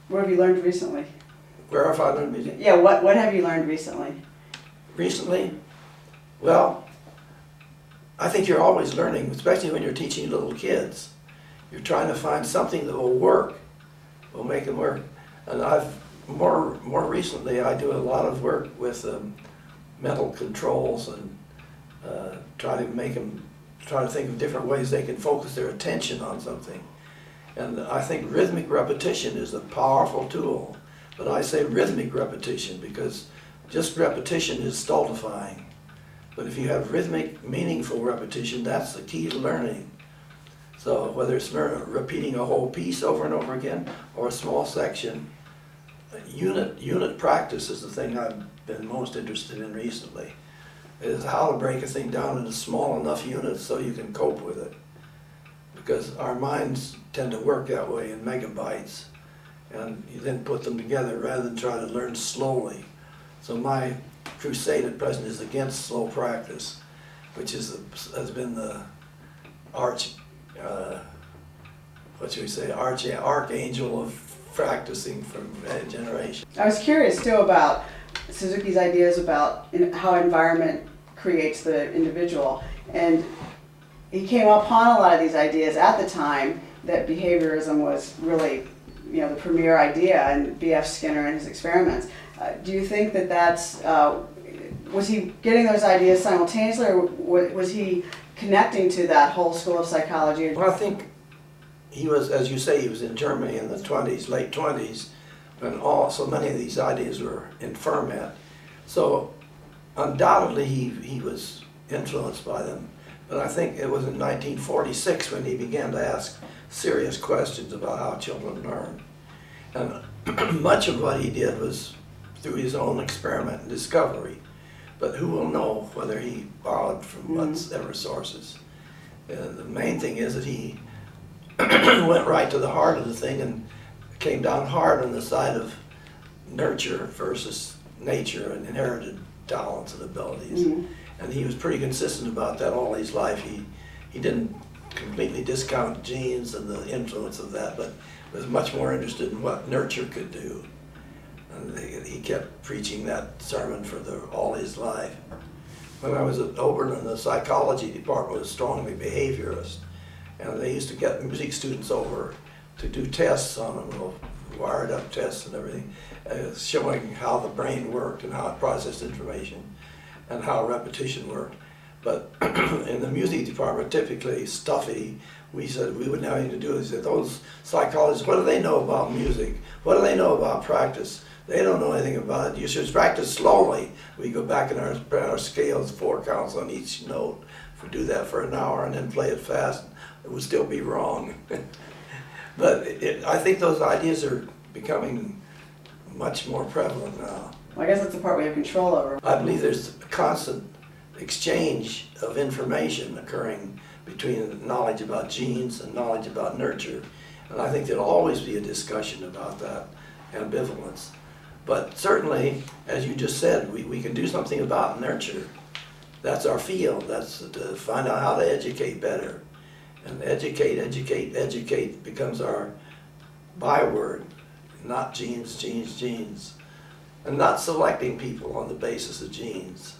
What have you learned recently? Where have I learned music? Yeah, what have you learned recently? Recently? Well, I think you're always learning, especially when you're teaching little kids. You're trying to find something that will work, will make them work. And more recently, I do a lot of work with mental controls and try to think of different ways they can focus their attention on something. And I think rhythmic repetition is a powerful tool. But I say rhythmic repetition because just repetition is stultifying. But if you have rhythmic, meaningful repetition, that's the key to learning. So whether it's repeating a whole piece over and over again or a small section, unit practice is the thing I've been most interested in recently. Is how to break a thing down into small enough units so you can cope with it. Because our minds tend to work that way in megabytes, and you then put them together rather than try to learn slowly. So my crusade at present is against slow practice, which has been the archangel of practicing from generation. I was curious too about Suzuki's ideas about how environment creates the individual, and he came upon a lot of these ideas at the time that behaviorism was really, the premier idea, and B.F. Skinner and his experiments. Do you think that that's, was he getting those ideas simultaneously, or was he connecting to that whole school of psychology? Well, I think he was, as you say, he was in Germany in the 20s, late 20s, when so many of these ideas were in ferment. So undoubtedly he was influenced by them. But I think it was in 1946 when he began to ask serious questions about how children learn. And much of what he did was through his own experiment and discovery. But who will know whether he borrowed from whatever sources? The main thing is that he went right to the heart of the thing and came down hard on the side of nurture versus nature and inherited talents and abilities. And he was pretty consistent about that all his life. He didn't completely discount genes and the influence of that, but was much more interested in what nurture could do. And he kept preaching that sermon for all his life. When I was at Oberlin, the psychology department was strongly behaviorist, and they used to get music students over to do tests on them, wired up tests and everything, showing how the brain worked and how it processed information and how repetition worked. But in the music department, typically stuffy, we said we wouldn't have anything to do with it. He said, those psychologists, what do they know about music? What do they know about practice? They don't know anything about it. You should practice slowly. We go back in our scales, 4 counts on each note. If we do that for an hour and then play it fast, it would still be wrong. But I think those ideas are becoming much more prevalent now. Well, I guess that's the part we have control over. I believe there's a constant exchange of information occurring between knowledge about genes and knowledge about nurture. And I think there'll always be a discussion about that ambivalence. But certainly, as you just said, we can do something about nurture. That's our field. That's to find out how to educate better. And educate becomes our byword, not genes. And not selecting people on the basis of genes.